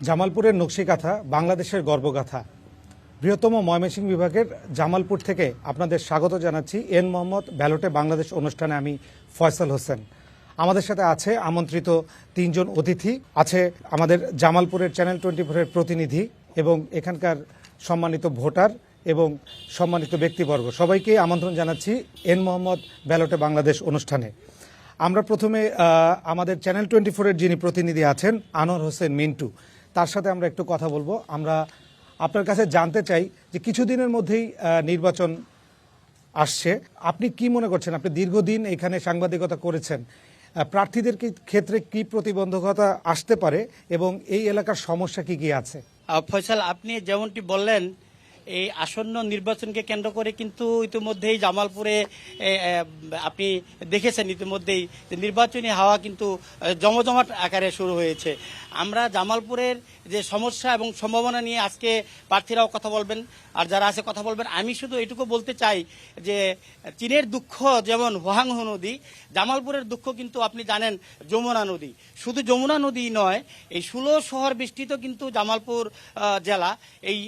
জামালপুরের নকশিকাঁথা বাংলাদেশের গর্বগাথা। বৃহত্তম ময়মনসিংহ বিভাগের জামালপুর থেকে আপনাদের স্বাগত জানাচ্ছি এন মোহাম্মদ ব্যালটে বাংলাদেশ অনুষ্ঠানে। আমি ফয়সাল হোসেন। আমাদের সাথে আছে আমন্ত্রিত তিনজন অতিথি, আছে আমাদের জামালপুরের চ্যানেল 24-এর প্রতিনিধি এবং এখানকার সম্মানিত ভোটার এবং সম্মানিত ব্যক্তিবর্গ। সবাইকে আমন্ত্রণ জানাচ্ছি এন মোহাম্মদ ব্যালটে বাংলাদেশ অনুষ্ঠানে। আমরা প্রথমে আমাদের চ্যানেল 24-এর যিনি প্রতিনিধি আছেন আনোয়ার হোসেন মিন্টু, তার সাথে আমরা একটু কথা বলবো। আমরা আপনার কাছে জানতে চাই যে কিছুদিনের মধ্যেই নির্বাচন আসছে, আপনি কি মনে করছেন? আপনি দীর্ঘদিন এখানে সাংবাদিকতা করেছেন, প্রার্থীদের ক্ষেত্রে কি প্রতিবন্ধকতা আসতে পারে এবং এই এলাকার সমস্যা কি কি আছে? ফয়সাল, আপনি যেমনটি বললেন, এই আসন্ন নির্বাচনকে কেন্দ্র করে কিন্তু ইতিমধ্যেই জামালপুরে আপনি দেখেছেন ইতিমধ্যেই নির্বাচনী হাওয়া কিন্তু জমজমাট আকারে শুরু হয়েছে। আমরা জামালপুরের যে সমস্যা এবং সম্ভাবনা নিয়ে আজকে প্রার্থীরাও কথা বলবেন, আর যারা আছে কথা বলবেন। আমি শুধু এটুকু বলতে চাই যে চীনের দুঃখ যেমন হোয়াংহো নদী, জামালপুরের দুঃখ কিন্তু আপনি জানেন যমুনা নদী। শুধু যমুনা নদী নয়, এই 16 শহর বেষ্টিত কিন্তু জামালপুর জেলা। এই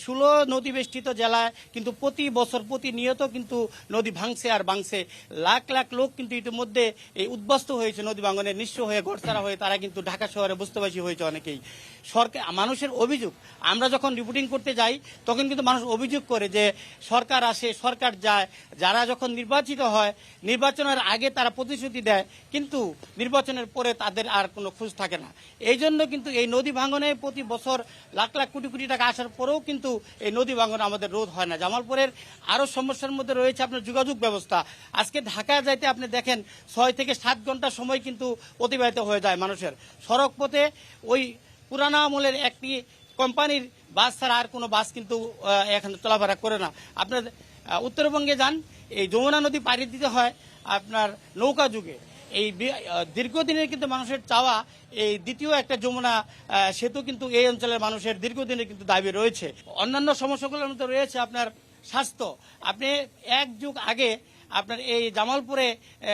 16 নদী বেষ্টিত জেলায় কিন্তু প্রতি বছর প্রতিনিয়ত কিন্তু নদী ভাঙছে আর ভাঙছে। লাখ লাখ লোক কিন্তু ইতিমধ্যে এই উদ্বাস্ত হয়েছে নদী ভাঙনে, নিঃস্ব হয়ে ঘরছাড়া হয়ে তারা কিন্তু ঢাকা শহরে বস্তিবাসী হয়েছে অনেকেই। সরকার, মানুষের অভিযোগ, আমরা যখন রিপোর্টিং করতে যাই তখন কিন্তু মানুষ অভিযোগ করে যে সরকার আসে সরকার যায়, যারা যখন নির্বাচিত হয় নির্বাচনের আগে তারা প্রতিশ্রুতি দেয় কিন্তু নির্বাচনের পরে তাদের আর কোনো খোঁজ থাকে না। এই জন্য কিন্তু এই নদী ভাঙনে প্রতি বছর লাখ লাখ কোটি কোটি টাকা আসার পরেও কিন্তু এই নদী ভাঙন আমাদের রোধ হয় না। জামালপুরের আরও সমস্যার মধ্যে রয়েছে আপনার যোগাযোগ ব্যবস্থা। আজকে ঢাকা যাইতে আপনি দেখেন 6 থেকে 7 ঘন্টা সময় কিন্তু অতিবাহিত হয়ে যায় মানুষের। সড়ক পথে ওই পুরানা আমলের একটি কোম্পানির বাস ছাড়া আর কোনো বাস কিন্তু এখানে চলাফেরা করে না। আপনার উত্তরবঙ্গে যান, এই যমুনা নদী পাড়ি দিতে হয় আপনার নৌকা যুগে। এই দীর্ঘদিনের কিন্তু মানুষের চাওয়া এই দ্বিতীয় একটা যমুনা সেতু কিন্তু এই অঞ্চলের মানুষের দীর্ঘদিনের কিন্তু দাবি রয়েছে। অন্যান্য সমস্যাগুলোর মধ্যে রয়েছে আপনার স্বাস্থ্য। আপনি 1 যুগ আগে আপনার এই জামালপুরে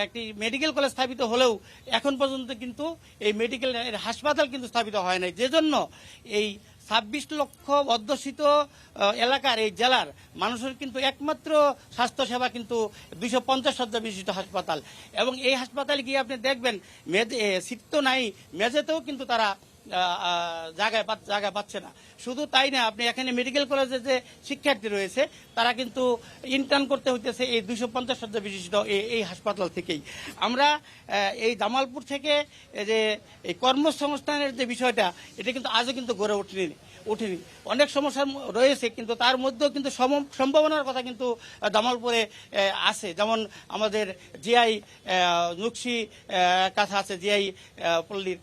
একটি মেডিকেল কলেজ স্থাপিত হলেও এখন পর্যন্ত কিন্তু এই মেডিকেল হাসপাতাল কিন্তু স্থাপিত হয় নাই, যে জন্য এই 26 লক্ষ অধ্যুষিত এলাকার এই জেলার মানুষের কিন্তু একমাত্র স্বাস্থ্যসেবা কিন্তু 250 শয্যা বিশিষ্ট হাসপাতাল। এবং এই হাসপাতালে গিয়ে আপনি দেখবেন সিট তো নাই, মেঝেতেও কিন্তু তারা জায়গা পাচ্ছে না। শুধু তাই না, আপনি এখানে মেডিকেল কলেজে যে শিক্ষার্থী রয়েছে তারা কিন্তু ইন্টার্ন করতে হইতেছে এই 250 শয্যা বিশিষ্ট এই হাসপাতাল থেকেই। আমরা এই জামালপুর থেকে যে এই কর্মসংস্থানের যে বিষয়টা, এটা কিন্তু আজও কিন্তু গড়ে ওঠেনি। অনেক সমস্যা রয়েছে, কিন্তু তার মধ্যেও কিন্তু সম্ভাবনার কথা কিন্তু জামালপুরে আছে। যেমন আমাদের জিআই নকশি কাঁথা আছে, জিআই পল্লীর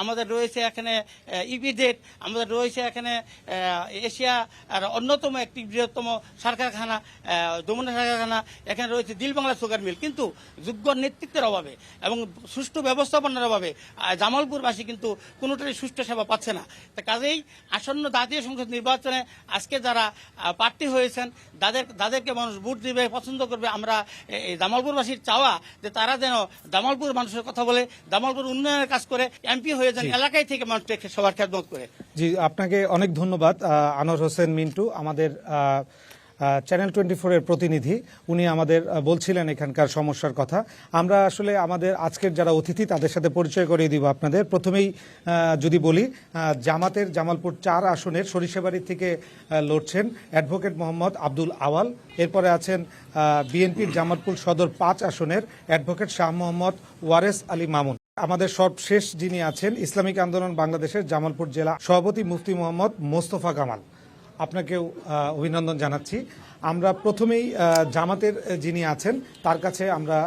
আমাদের রয়েছে এখানে ইপিজেড, আমাদের রয়েছে এখানে এশিয়া আর অন্যতম একটি বৃহত্তম সার কারখানা যমুনা সার কারখানা, এখানে রয়েছে দিল বাংলা সুগার মিল। কিন্তু যোগ্য নেতৃত্বের অভাবে এবং সুষ্ঠু ব্যবস্থাপনার অভাবে জামালপুরবাসী কিন্তু কোনোটারই সুষ্ঠু সেবা পাচ্ছে না। কাজেই আসন্ন জাতীয় সংসদ নির্বাচনে আজকে যারা প্রার্থী হয়েছেন যাদেরকে মানুষ ভোট দিবে, পছন্দ করবে, আমরা এই জামালপুরবাসীর চাওয়া যে তারা যেন জামালপুর মানুষের কথা বলে, জামালপুর উন্নয়নের কাজ করে, এমপি হয়ে যান, এলাকায় থেকে মানুষকে সবার খেদমত করে। জি, আপনাকে অনেক ধন্যবাদ আনোয়ার হোসেন মিন্টু, আমাদের চ্যানেল 24-এর প্রতিনিধি। উনি আমাদের বলছিলেন এখানকার সমস্যার কথা। আমরা আসলে আমাদের আজকের যারা অতিথি তাদের সাথে পরিচয় করিয়ে দিব আপনাদের। প্রথমেই যদি বলি, জামাতের জামালপুর 4 আসনের সরিষাবাড়ি থেকে লড়ছেন অ্যাডভোকেট মোহাম্মদ আব্দুল আওয়াল। এরপরে আছেন বিএনপির জামালপুর সদর 5 আসনের অ্যাডভোকেট শাহ মোহাম্মদ ওয়ারেস আলী মামুন। আমাদের সর্বশেষ যিনি আছেন ইসলামিক আন্দোলন বাংলাদেশের জামালপুর জেলা সভাপতি মুফতি মোহাম্মদ মোস্তফা কামাল। আপনাকেও অভিনন্দন জানাচ্ছি। আমরা প্রথমেই জামাতের যিনি আছেন তার কাছে আমরা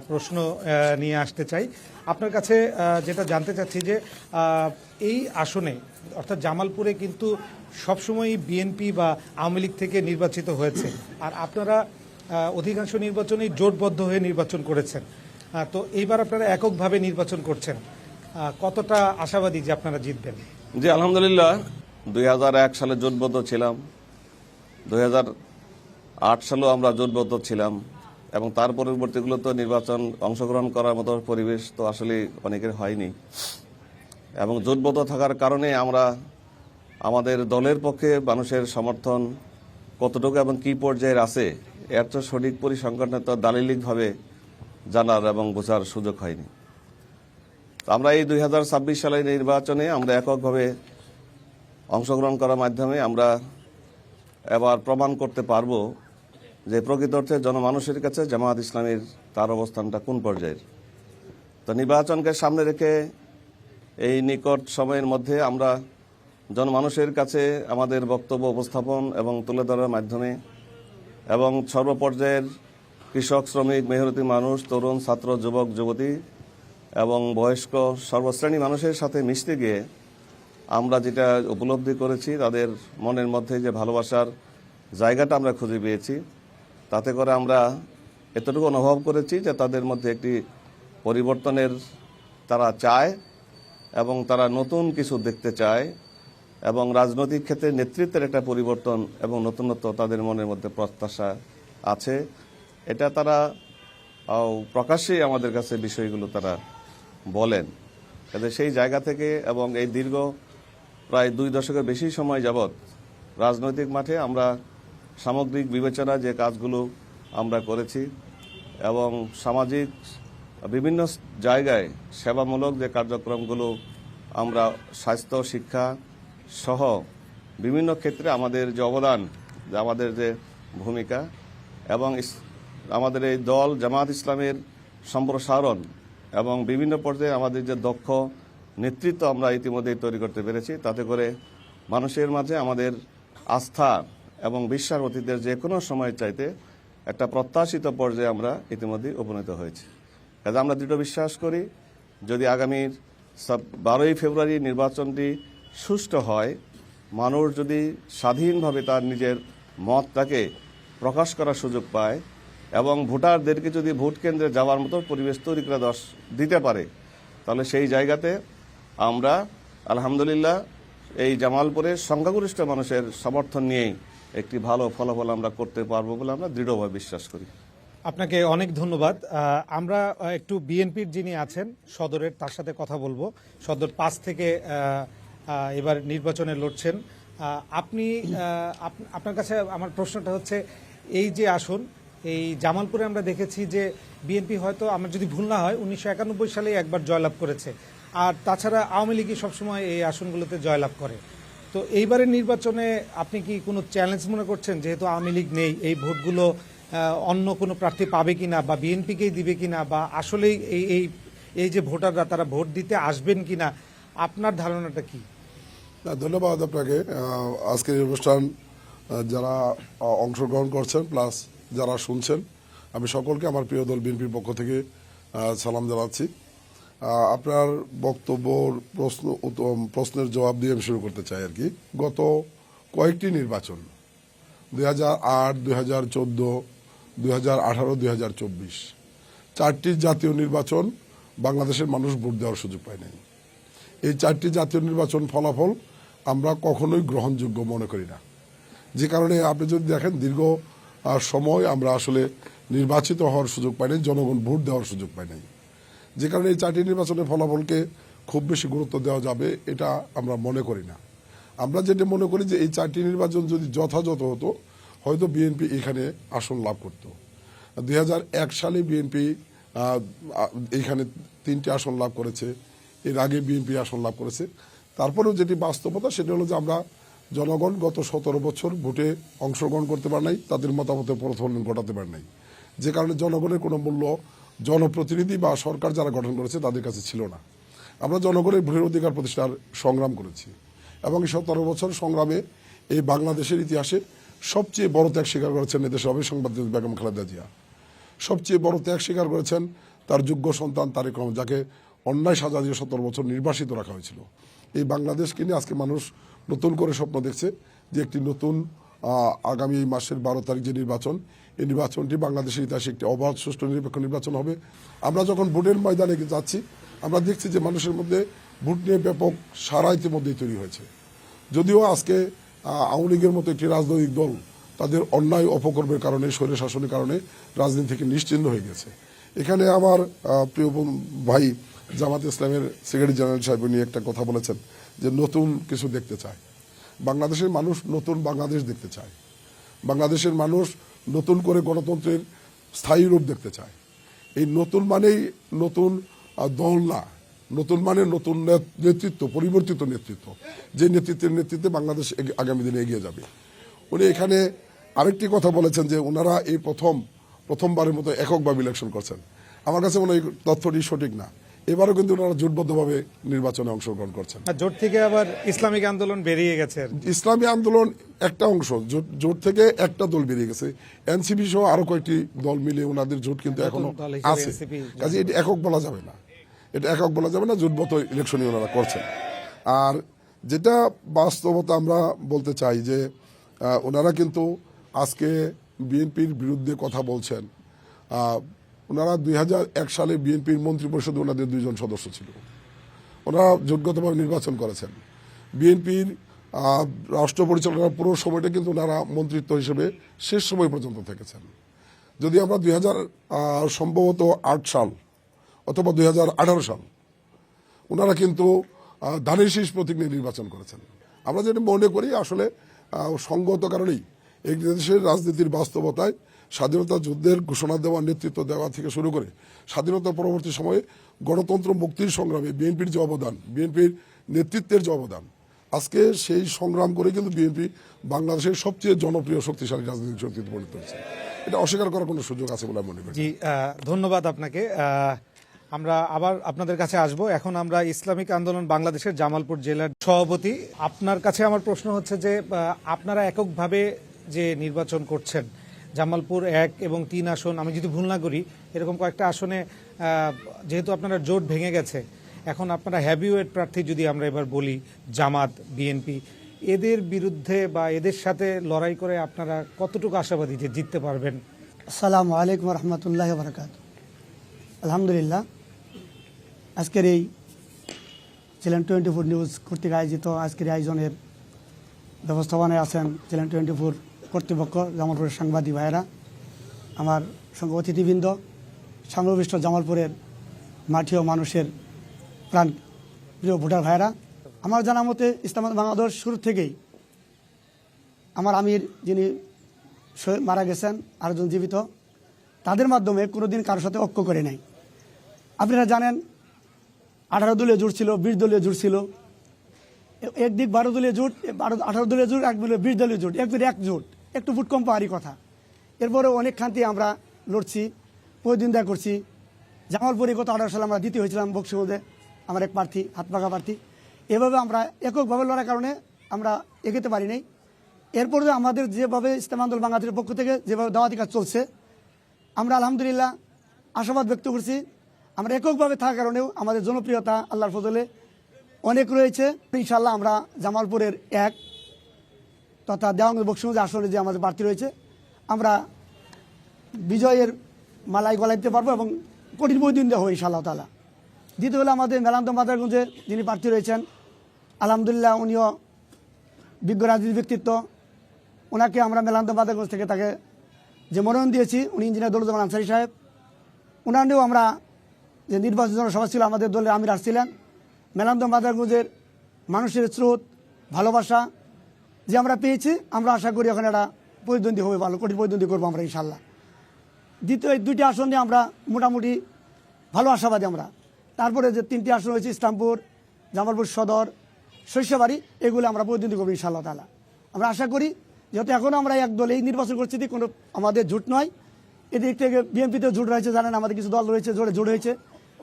প্রশ্ন নিয়ে আসতে চাই। আপনার কাছে যেটা জানতে চাচ্ছি যে এই আসনে অর্থাৎ জামালপুরে কিন্তু সবসময়ই বিএনপি বা আওয়ামী লীগ থেকে নির্বাচিত হয়েছে, আর আপনারা অধিকাংশ নির্বাচনেই জোটবদ্ধ হয়ে নির্বাচন করেছেন। তো এইবার আপনারা এককভাবে নির্বাচন করছেন, কতটা আশাবাদী যে আপনারা জিতবেন? জি, আলহামদুলিল্লাহ। 2001 সালে জোটবদ্ধ ছিলাম, 2008 সালেও আমরা জোটবদ্ধ ছিলাম, এবং তার পরবর্তীগুলো তো নির্বাচন অংশগ্রহণ করার মতো পরিবেশ তো আসলে অনেকের হয়নি। এবং জোটবদ্ধ থাকার কারণে আমরা আমাদের দলের পক্ষে মানুষের সমর্থন কতটুকু এবং কী পর্যায়ের আছে এর তো সঠিক পরিসংখ্যানটা তো দালিলিকভাবে জানার এবং বোঝার সুযোগ হয়নি। আমরা এই 2026 সালের নির্বাচনে আমরা এককভাবে অংশগ্রহণ করার মাধ্যমে আমরা এবার প্রমাণ করতে পারবো যে প্রকৃত অর্থে জনমানুষের কাছে জামায়াত ইসলামীর তার অবস্থানটা কোন পর্যায়ের। তো নির্বাচনকে সামনে রেখে এই নিকট সময়ের মধ্যে আমরা জনমানুষের কাছে আমাদের বক্তব্য উপস্থাপন এবং তুলে ধরার মাধ্যমে এবং সর্বপর্যায়ের কৃষক, শ্রমিক, মেহনতি মানুষ, তরুণ, ছাত্র, যুবক, যুবতী এবং বয়স্ক সর্বশ্রেণী মানুষের সাথে মিশতে গিয়ে আমরা যেটা উপলব্ধি করেছি, তাদের মনের মধ্যে যে ভালোবাসার জায়গাটা আমরা খুঁজে পেয়েছি, তাতে করে আমরা এতটুকু অনুভব করেছি যে তাদের মধ্যে একটি পরিবর্তনের তারা চায় এবং তারা নতুন কিছু দেখতে চায় এবং রাজনৈতিক ক্ষেত্রে নেতৃত্বের একটা পরিবর্তন এবং নতুনত্ব তাদের মনের মধ্যে প্রত্যাশা আছে। এটা তারা প্রকাশ্যেই আমাদের কাছে বিষয়গুলো তারা বলেন। কাজে সেই জায়গা থেকে এবং এই দীর্ঘ প্রায় 2 দশকের বেশি সময় যাবৎ রাজনৈতিক মাঠে আমরা সামগ্রিক বিবেচনা যে কাজগুলো আমরা করেছি এবং সামাজিক বিভিন্ন জায়গায় সেবামূলক যে কার্যক্রমগুলো আমরা স্বাস্থ্য, শিক্ষা সহ বিভিন্ন ক্ষেত্রে আমাদের যে অবদান, আমাদের যে ভূমিকা এবং আমাদের এই দল জামায়াত ইসলামের সম্প্রসারণ এবং বিভিন্ন পর্যায়ে আমাদের যে দক্ষ নেতৃত্ব আমরা ইতিমধ্যেই তৈরি করতে পেরেছি, তাতে করে মানুষের মাঝে আমাদের আস্থা এবং বিশ্বাস অতীতের যে কোনো সময় চাইতে একটা প্রত্যাশিত পর্যায়ে আমরা ইতিমধ্যেই উপনীত হয়েছি। কাজে আমরা দৃঢ় বিশ্বাস করি যদি আগামীর 12ই ফেব্রুয়ারি নির্বাচনটি সুষ্ঠু হয়, মানুষ যদি স্বাধীনভাবে তার নিজের মতটাকে প্রকাশ করার সুযোগ পায় এবং ভোটারদেরকে যদি ভোট কেন্দ্রে যাওয়ার মতো পরিবেশ তৈরি করে দিতে পারে, তাহলে সেই জায়গাতে আমরা আলহামদুলিল্লাহ এই জামালপুরের সংখ্যাগরিষ্ঠ মানুষের সমর্থন নিয়েই একটি ভালো ফলাফল আমরা করতে পারবো বলে আমরা দৃঢ়ভাবে বিশ্বাস করি। আপনাকে অনেক ধন্যবাদ। আমরা একটু বিএনপির যিনি আছেন সদরের, তার সাথে কথা বলবো। সদর 5 থেকে এবার নির্বাচনে লড়ছেন আপনি। আপনার কাছে আমার প্রশ্নটা হচ্ছে, এই যে আসন, এই জামালপুরে আমরা দেখেছি যে বিএনপি হয়তো, আমার যদি ভুল না হয়, 1991 সালে একবার জয়লাভ করেছে, আর তাছাড়া আওয়ামী লীগই সবসময় এই আসনগুলোতে জয়লাভ করে। তো এইবারের নির্বাচনে আপনি কি কোনো চ্যালেঞ্জ মনে করছেন, যেহেতু আওয়ামী লীগ নেই, এই ভোটগুলো অন্য কোনো প্রার্থী পাবে কিনা বা বিএনপিকেই দিবে কিনা, বা আসলেই এই যে ভোটাররা তারা ভোট দিতে আসবেন কিনা, আপনার ধারণাটা কি? না, ধন্যবাদ আপনাকে। আজকের এই অনুষ্ঠান যারা অংশগ্রহণ করছেন প্লাস যারা শুনছেন, আমি সকলকে আমার প্রিয় দল বিএনপির পক্ষ থেকে সালাম জানাচ্ছি। আপনার বক্তব্যর প্রশ্নের জবাব দিয়ে আমি শুরু করতে চাই আর কি। গত কয়েকটি নির্বাচন 2008, 2014, 2018, 2024 4টি জাতীয় নির্বাচন বাংলাদেশের মানুষ ভোট দেওয়ার সুযোগ পায় নাই। এই 4টি জাতীয় নির্বাচন ফলাফল আমরা কখনোই গ্রহণযোগ্য মনে করি না। যে কারণে আপনি যদি দেখেন দীর্ঘ সময় আমরা আসলে নির্বাচিত হওয়ার সুযোগ পাই নাই, জনগণ ভোট দেওয়ার সুযোগ পাই নাই। যে কারণে এই 4টি নির্বাচনের ফলাফলকে খুব বেশি গুরুত্ব দেওয়া যাবে এটা আমরা মনে করি না। আমরা যেটা মনে করি যে এই 4টি নির্বাচন যদি যথাযথ হতো, হয়তো বিএনপি এখানে আসন লাভ করত। 2001 সালে বিএনপি এইখানে 3টি আসন লাভ করেছে, এর আগে বিএনপি আসন লাভ করেছে। তারপরেও যেটি বাস্তবতা সেটা হলো যে আমরা জনগণ গত 17 বছর ভোটে অংশগ্রহণ করতে পারে নাই, তাদের মতামতের প্রতিফলন ঘটাতে পারে নাই। যে কারণে জনগণের কোনো মূল্য জনপ্রতিনিধি বা সরকার যারা গঠন করেছে তাদের কাছে ছিল না। আমরা জনগণের ভোটের অধিকার প্রতিষ্ঠার সংগ্রাম করেছি এবং এই 17 বছর সংগ্রামে এই বাংলাদেশের ইতিহাসে সবচেয়ে বড় ত্যাগ স্বীকার করেছেন এদেশের অবিসংবাদিত বেগম খালেদা জিয়া। সবচেয়ে বড় ত্যাগ স্বীকার করেছেন তার যোগ্য সন্তান তারেক রহমান, যাকে অন্যায় সাজা দিয়ে 17 বছর নির্বাসিত রাখা হয়েছিল। এই বাংলাদেশকে নিয়ে আজকে মানুষ নতুন করে স্বপ্ন দেখছে যে একটি নতুন আগামী মাসের 12 তারিখ যে নির্বাচন, এই নির্বাচনটি বাংলাদেশের ইতিহাসে একটি অবাধ, সুষ্ঠু, নিরপেক্ষ নির্বাচন হবে। আমরা যখন ভোটের ময়দানে যাচ্ছি আমরা দেখছি যে মানুষের মধ্যে ভোট নিয়ে ব্যাপক সাড়া ইতিমধ্যেই তৈরি হয়েছে। যদিও আজকে আওয়ামী লীগের মতো একটি রাজনৈতিক দল তাদের অন্যায় অপকর্মের কারণে, স্বৈর শাসনের কারণে রাজনীতি থেকে নিশ্চিহ্ন হয়ে গেছে। এখানে আমার প্রিয় ভাই জামাত ইসলামের সেক্রেটারি জেনারেল সাহেব নিয়ে একটা কথা বলেছেন যে নতুন কিছু দেখতে চায়। বাংলাদেশের মানুষ নতুন বাংলাদেশ দেখতে চায়। বাংলাদেশের মানুষ নতুন করে গণতন্ত্রের স্থায়ী রূপ দেখতে চায়। এই নতুন মানেই নতুন দল না, নতুন মানে নতুন নেতৃত্ব, পরিবর্তিত নেতৃত্ব, যে নেতৃত্বে বাংলাদেশ আগামী দিনে এগিয়ে যাবে। উনি এখানে আরেকটি কথা বলেছেন যে ওনারা এই প্রথমবারের মতো এককভাবে ইলেকশন করছেন। আমার কাছে মনে হয় তথ্যটি সঠিক না। এবারও কিন্তু ওনারা জোটবদ্ধভাবে নির্বাচনে অংশগ্রহণ করছেন। আর জোট থেকে আবার ইসলামিক আন্দোলন বেরিয়ে গেছে আর কি। ইসলামী আন্দোলন একটা অংশ, জোট থেকে একটা দল বেরিয়ে গেছে। এনসিপি সহ আরো কয়েকটি দল মিলে ওনাদের জোট কিন্তু এখনো দল হিসেবে আছে। NCP কাজে এটা একক বলা যাবে না, এটা একক বলা যাবে না, জোটবদ্ধ ইলেকশনই ওনারা করছেন। আর যেটা বাস্তবতা আমরা বলতে চাই যে ওনারা কিন্তু আজকে বিএনপির বিরুদ্ধে কথা বলছেন। ওনারা 2001 সালে বিএনপির মন্ত্রিপরিষদে ওনাদের 2 জন সদস্য ছিল। ওনারা জোটগতভাবে নির্বাচন করেছেন। বিএনপির রাষ্ট্র পরিচালনার পুরো সময়টা কিন্তু ওনারা মন্ত্রিত্ব হিসেবে শেষ সময় পর্যন্ত থেকেছেন। যদি আমরা 2000 সম্ভবত 8 সাল অথবা 2018 সাল ওনারা কিন্তু ধানের শীষ প্রতীক নিয়ে নির্বাচন করেছেন। আমরা যেটা মনে করি আসলে সঙ্গত কারণেই এই দেশের রাজনীতির বাস্তবতায় স্বাধীনতা যুদ্ধের ঘোষণা দেওয়া, নেতৃত্ব দেওয়া থেকে শুরু করে স্বাধীনতা পরবর্তী সময়ে গণতন্ত্র মুক্তির সংগ্রামে বিএনপির যে অবদান, বিএনপির নেতৃত্বের যে অবদান, আজকে সেই সংগ্রাম করে কিন্তু বিএনপি বাংলাদেশের সবচেয়ে জনপ্রিয় শক্তিশালী রাজনৈতিক শক্তিতে পরিণত হয়েছে। এটা অস্বীকার করার কোনো সুযোগ আছে বলে মনে করি। জি, ধন্যবাদ আপনাকে। আমরা আবার আপনাদের কাছে আসব। এখন আমরা ইসলামিক আন্দোলন বাংলাদেশের জামালপুর জেলার সভাপতি, আপনার কাছে আমার প্রশ্ন হচ্ছে যে আপনারা এককভাবে যে নির্বাচন করছেন জামালপুর 1 এবং 3 আসন, আমি যদি ভুল না করি এরকম কয়েকটা আসনে, যেহেতু আপনারা জোট ভেঙে গেছে, এখন আপনারা হ্যাভিওয়েট প্রার্থী যদি আমরা এবার বলি জামাত, বিএনপি, এদের বিরুদ্ধে বা এদের সাথে লড়াই করে আপনারা কতটুকু আশাবাদী যে জিততে পারবেন? আসসালামু আলাইকুম রহমতুল্লাহ বারকাত। আলহামদুলিল্লাহ, আজকের এই চ্যানেল 24 নিউজ কর্তৃক আয়োজিত আজকের আয়োজনের ব্যবস্থাপনায় আছেন চ্যানেল 24 কর্তৃপক্ষ, জামালপুরের সাংবাদিক ভাইয়েরা, আমার সঙ্গে অতিথিবৃন্দ, সংশ্লিষ্ট জামালপুরের মাটি ও মানুষের প্রাণ প্রিয় ভোটার ভাইয়েরা। আমার জানা মতে ইসলাম বাংলাদেশ শুরু থেকেই আমার আমির যিনি মারা গেছেন, আরেকজন জীবিত, তাদের মাধ্যমে কোনোদিন কারোর সাথে ঐক্য করে নাই। আপনারা জানেন 18 দলীয় জোট ছিল, 20 দলীয় জোট ছিল, একদিক 12 দলীয় জোট, 18 দলীয় জোট, এক 20 দলীয় জোট, এক জোট, একটু ভোট কম পাওয়ারই কথা। এরপরে অনেক খান্তি আমরা লড়ছি, প্রতিদ্বন্দ্বিতা করছি। জামালপুরে গত 18 সালে আমরা দ্বিতীয় হয়েছিলাম বক্সিমধ্যে, আমার এক প্রার্থী, হাতপাকা প্রার্থী। এভাবে আমরা এককভাবে লড়ার কারণে আমরা এগোতে পারি নাই। এরপরে আমাদের যেভাবে ইসলাম আন্দোলন বাংলাদেশের পক্ষ থেকে যেভাবে দাওয়াতি কাজ চলছে, আমরা আলহামদুলিল্লাহ আশাবাদ ব্যক্ত করছি। আমরা এককভাবে থাকার কারণেও আমাদের জনপ্রিয়তা আল্লাহর ফজলে অনেক রয়েছে। ইনশাআল্লাহ আমরা জামালপুরের 1 তথা দেওয়ানগঞ্জ বক্সিগঞ্জ আসনে যে আমাদের প্রার্থী রয়েছে, আমরা বিজয়ের মালাই গলাইতে পারবো এবং কঠিন প্রতিদ্বন্দ্বী হবো ইনশাআল্লাহ তাআলা। দ্বিতীয় হলো আমাদের মেলান্দ মাদারগঞ্জে যিনি প্রার্থী রয়েছেন, আলহামদুলিল্লাহ উনিও বিজ্ঞ রাজনীতি ব্যক্তিত্ব। ওনাকে আমরা মেলান্দ মাদারগঞ্জ থেকে তাকে যে মনোনয়ন দিয়েছি, উনি ইঞ্জিনিয়ার দৌলুজ্জামান আনসারী সাহেব। ওনার নিয়েও আমরা যে নির্বাচন সভা ছিল, আমাদের দলের আমির আসছিলেন। মেলান্দ মাদারগঞ্জের মানুষের স্রোত, ভালোবাসা যে আমরা পেয়েছি, আমরা আশা করি ওখানে একটা প্রতিদ্বন্দ্বী হবে, ভালো কঠিন প্রতিদ্বন্দ্বী করবো আমরা ইনশাল্লাহ। দ্বিতীয় 2টি আসন নিয়ে আমরা মোটামুটি ভালো আশাবাদী আমরা। তারপরে যে 3টি আসন হয়েছে ইসলামপুর, জামালপুর সদর, শস্যবাড়ি, এগুলো আমরা প্রতিদ্বন্দ্বী করবো ইনশাআল্লাহ তাআলা। আমরা আশা করি, যেহেতু এখনও আমরা এক দলে এই নির্বাচন করছি, কোনো আমাদের জোট নয়। এদিক থেকে বিএনপিতেও জোট রয়েছে, জানেন আমাদের কিছু দল রয়েছে, জোট হয়েছে।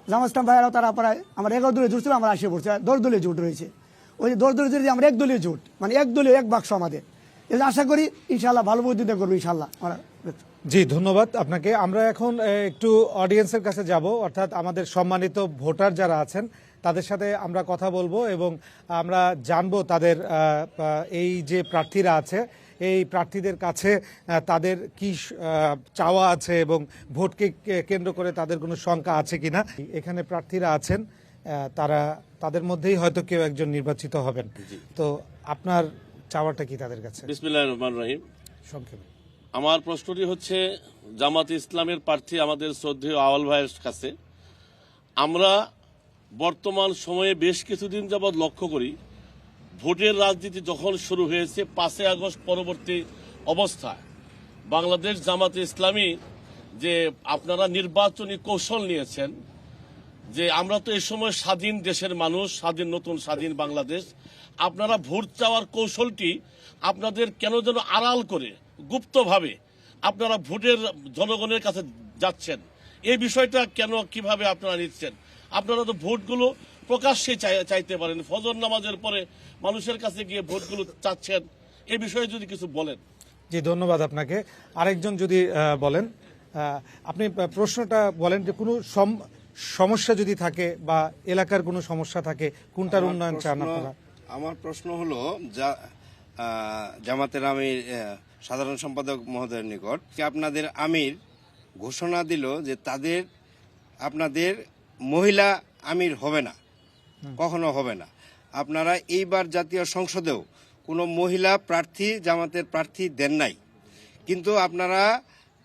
জামাত ইসলাম ভাইয়েরাও তারা প্রায় আমার 11 দলীয় জোট ছিল, আমরা 80 পড়ছে, 10 দলীয় জোট রয়েছে। ওই 10 দলীয় জোট আমরা 1 দলীয় জোট, মানে 1 দলীয় 1 বাক্স আমাদের। এই আশা করি ইনশাআল্লাহ ভালো প্রতিদ্বন্দ্বিতা করবো ইনশাআল্লাহ। জি, ধন্যবাদ আপনাকে। আমরা এখন একটু অডিয়েন্সের কাছে যাব, অর্থাৎ আমাদের সম্মানিত ভোটার যারা আছেন তাদের সাথে আমরা কথা বলবো এবং আমরা জানবো তাদের এই যে প্রার্থীরা আছে, এই প্রার্থীদের কাছে তাদের কি চাওয়া আছে এবং ভোটকে কেন্দ্র করে তাদের কোনো শঙ্কা আছে কিনা। এখানে প্রার্থীরা আছেন, তাদের মধ্যেই হয়তো কেউ একজন নির্বাচিত হবেন। তো আপনার চাওয়াটা কি তাদের কাছে? বিসমিল্লাহির রহমানির রহিম। সংক্ষেপে আমার প্রশ্নটি হচ্ছে জামাত ইসলামের প্রার্থী আমাদের শ্রদ্ধেয় আওয়াল ভাইয়ের কাছে। আমরা বর্তমান সময়ে বেশ কিছুদিন যাবৎ লক্ষ্য করি ভোটের রাজনীতি যখন শুরু হয়েছে 5 আগস্ট পরবর্তী অবস্থায় বাংলাদেশ জামাতে ইসলামী যে আপনারা নির্বাচনী কৌশল নিয়েছেন, যে আমরা তো এই সময় স্বাধীন দেশের মানুষ, নতুন স্বাধীন বাংলাদেশ, আপনারা ভোট চাওয়ার কৌশলটি আপনাদের কেন যেন আড়াল করে গুপ্তভাবে আপনারা ভোটের জনগণের কাছে যাচ্ছেন, এই বিষয়টা কেন কিভাবে আপনারা নিচ্ছেন? আপনারা তো ভোটগুলো প্রকাশ্যে চাইতে পারেন, ফজর নামাজের পরে মানুষের কাছে গিয়ে ভোটগুলো চাচ্ছেন, এই বিষয়ে যদি কিছু বলেন। জি, ধন্যবাদ আপনাকে। আরেকজন যদি বলেন, আপনি প্রশ্নটা বলেন যে কোনো সমস্যা যদি থাকে বা এলাকার কোনো সমস্যা থাকে, কোনটার উন্নয়ন চান আপনারা? আমার প্রশ্ন হলো জামাতের আমির সাধারণ সম্পাদক মহোদয়ের নিকট, আপনাদের আমির ঘোষণা দিল যে আপনাদের মহিলা আমির হবে না, কখনো হবে না। আপনারা এইবার জাতীয় সংসদেও কোনো মহিলা প্রার্থী জামাতের প্রার্থী দেন নাই, কিন্তু আপনারা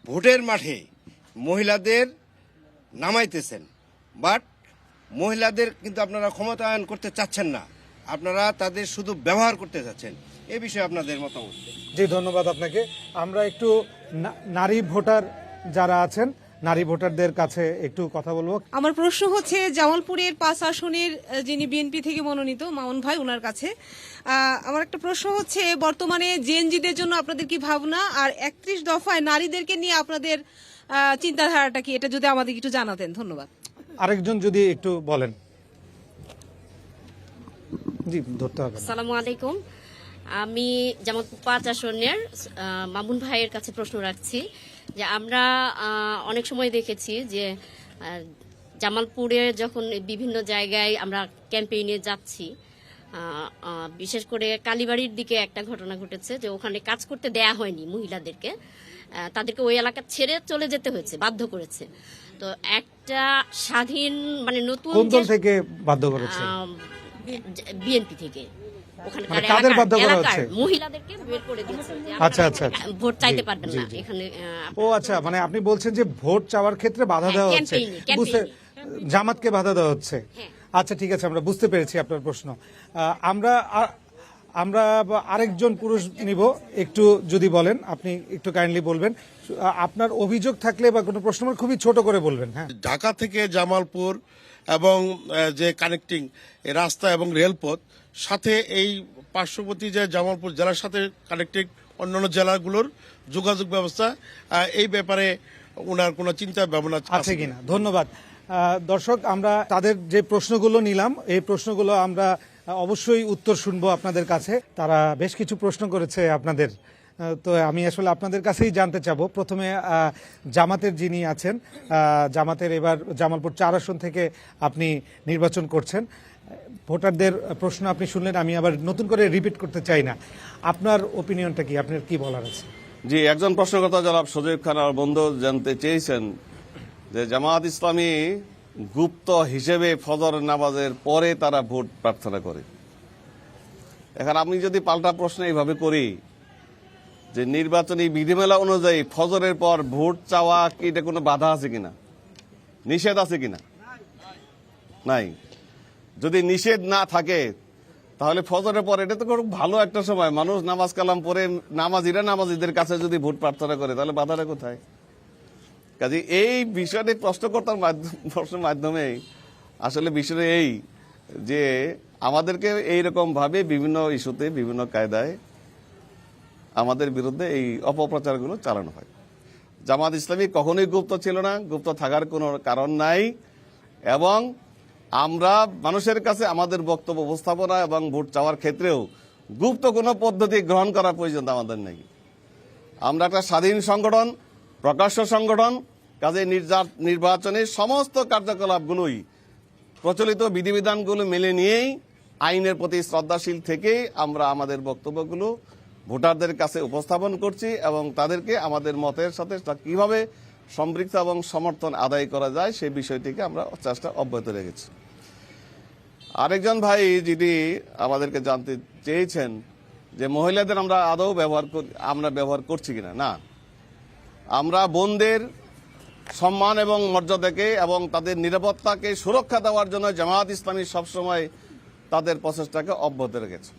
ভোটের মাঠে মহিলাদের নামাইতেছেন, বাট মহিলাদের কিন্তু আপনারা ক্ষমতায়ন করতে চাচ্ছেন না, আপনারা তাদের শুধু ব্যবহার করতে চাচ্ছেন। এই বিষয়ে আপনাদের মতামত। জি, ধন্যবাদ আপনাকে। আমরা একটু নারী ভোটার যারা আছেন, নারী ভোটারদের কাছে একটু কথা বলবো। আমার প্রশ্ন হচ্ছে জামালপুরের 5 আসনের যিনি বিএনপি থেকে মনোনীত মামুন ভাই, ওনার কাছে আমার একটা প্রশ্ন হচ্ছে, বর্তমানে জেএনজিদের জন্য আপনাদের কি ভাবনা, আর 31 দফায় নারীদেরকে নিয়ে আপনাদের চিন্তাধারাটা কি, এটা যদি আমাদের একটু জানাতেন। ধন্যবাদ। আরেকজন যদি একটু বলেন। জি, ধরতে হবে। আসসালামু আলাইকুম। আমি জামালপুর 5 আসনের মামুন ভাইয়ের কাছে প্রশ্ন রাখছি যে আমরা অনেক সময় দেখেছি যে জামালপুরে যখন বিভিন্ন জায়গায় আমরা ক্যাম্পেইনে যাচ্ছি, বিশেষ করে কালীবাড়ির দিকে একটা ঘটনা ঘটেছে যে ওখানে কাজ করতে দেয়া হয়নি মহিলাদেরকে, তাদেরকে ওই এলাকা ছেড়ে চলে যেতে হয়েছে, বাধ্য করেছে। তো একটা স্বাধীন মানে নতুন কোন দল থেকে বাধ্য করেছে? বিএনপি থেকে। ওখানকার মানে কাদের বাধ্য করা এলাকার হচ্ছে? মহিলাদেরকে বের করে দিয়েছে যে আচ্ছা, আপনারা আচ্ছা, আচ্ছা। ভোট চাইতে পারবেন জি, না জি। এখানে। ও আচ্ছা, মানে আপনি বলছেন যে ভোট চাওয়ার ক্ষেত্রে বাধা দেওয়া হচ্ছে, ক্যাম্পেইনে। বুঝতে, জামাতকে বাধা দেওয়া হচ্ছে। হ্যাঁ। আচ্ছা, ঠিক আছে, আমরা বুঝতে পেরেছি আপনার প্রশ্ন। আমরা আরেকজন পুরুষ নিব, একটু যদি বলেন, আপনি একটু কাইন্ডলি বলবেন আপনার অভিযোগ থাকলে বা কোনো প্রশ্ন খুবই ছোট করে বলবেন। হ্যাঁ, ঢাকা থেকে জামালপুর এবং যে কানেক্টিং রাস্তা এবং রেলপথ, সাথে এই পার্শ্ববর্তী যে জামালপুর জেলার সাথে কানেক্টিং অন্যান্য জেলাগুলোর যোগাযোগ ব্যবস্থা, এই ব্যাপারে ওনার কোনো চিন্তা ভাবনা আছে কিনা? ধন্যবাদ। দর্শক, আমরা তাদের যে প্রশ্নগুলো নিলাম, এই প্রশ্নগুলো আমরা অবশ্যই উত্তর শুনবো আপনাদের কাছে। তারা বেশ কিছু প্রশ্ন করেছে আপনাদের, তো আমি আসলে আপনাদের কাছেই জানতে চাবো। প্রথমে জামাতের যিনি আছেন, জামাতের এবার জামালপুর 4 আসন থেকে আপনি নির্বাচন করছেন, ভোটারদের প্রশ্ন আপনি শুনলেন, আমি আবার নতুন করে রিপিট করতে চাই না। আপনার ওপিনিয়নটা কি, আপনার কি বলার আছে? জি, একজন প্রশ্নকর্তা জনাব সজীব খান আর বন্ধু জানতে চেয়েছেন যে জামাত ইসলামী গুপ্ত হিসেবে ফজর নামাজের পরে তারা ভোট প্রার্থনা করে। এখন আমি যদি পাল্টা প্রশ্ন এইভাবে করি যে নির্বাচনী বিধিমালা অনুযায়ী ফজরের পর ভোট চাওয়া কি এটা কোনো বাধা আছে কিনা, নিষেধ আছে কিনা? নাই। যদি নিষেধ না থাকে তাহলে ফজরের পর এটা তো খুব ভালো একটা সময়, মানুষ নামাজ কালাম পড়ে নামাজিদের কাছে যদি ভোট প্রার্থনা করে তাহলে বাধাটা কোথায়? কাজে এই বিষয়টি প্রশ্নকর্তার প্রশ্নের মাধ্যমে আসলে বিষয়টা এই যে আমাদেরকে এইরকম ভাবে বিভিন্ন ইস্যুতে বিভিন্ন কায়দায় আমাদের বিরুদ্ধে এই অপপ্রচারগুলো চালানো হয়। জামাত ইসলামী কখনোই গুপ্ত ছিল না, গুপ্ত থাকার কোনো কারণ নাই, এবং আমরা মানুষের কাছে আমাদের বক্তব্য উপস্থাপনা এবং ভোট চাওয়ার ক্ষেত্রেও গুপ্ত কোনো পদ্ধতি গ্রহণ করা প্রয়োজন আমাদের নেই। আমরা একটা স্বাধীন সংগঠন, প্রকাশ্য সংগঠন, কাজে নির্বাচনের সমস্ত কার্যকলাপগুলোই প্রচলিত বিধিবিধানগুলো মেনে নিয়েই আইনের প্রতি শ্রদ্ধাশীল থেকেই আমরা আমাদের বক্তব্যগুলো ভোটারদের কাছে উপস্থাপন করছি এবং তাদেরকে আমাদের মতের সাথে কিভাবে সম্পৃক্ত এবং সমর্থন আদায় করা যায় সেই বিষয়টিকে আমরা চেষ্টা অব্যাহত রেখেছি। আরেকজন ভাই যিনি আমাদেরকে জানতে চেয়েছেন যে মহিলাদের আমরা আদৌ ব্যবহার করছি কিনা। না, আমরা বোনদের সম্মান এবং মর্যাদাকে এবং তাদের নিরাপত্তাকে সুরক্ষা দেওয়ার জন্য জামায়াত ইসলামী সবসময় তাদের প্রচেষ্টাকে অব্যাহত রেখেছে।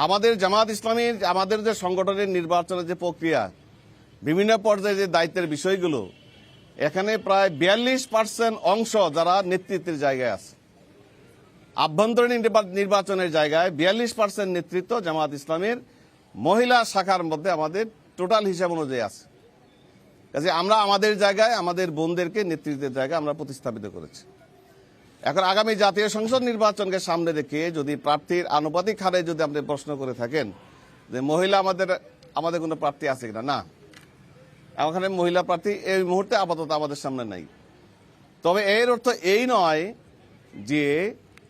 আমাদের জামাত ইসলামীর আমাদের যে সংগঠনের নির্বাচনের যে প্রক্রিয়া, বিভিন্ন পর্যায়ে যে দায়িত্বের বিষয়গুলো, এখানে প্রায় 42% অংশ যারা নেতৃত্বের জায়গায় আছে। আভ্যন্তরীণ নির্বাচনের জায়গায় 42% নেতৃত্ব জামাত ইসলামের মহিলা শাখার মধ্যে আমাদের টোটাল হিসাব অনুযায়ী আছে। কাজে আমরা আমাদের জায়গায় আমাদের বোনদেরকে নেতৃত্বের জায়গায় আমরা প্রতিস্থাপিত করেছি। এখন আগামী জাতীয় সংসদ নির্বাচনকে সামনে রেখে যদি প্রার্থীর আনুপাতিক হারে যদি আপনি প্রশ্ন করে থাকেন যে মহিলা আমাদের কোনো প্রার্থী আছে কিনা, না, ওখানে মহিলা প্রার্থী এই মুহূর্তে আপাতত আমাদের সামনে নাই। তবে এর অর্থ এই নয় যে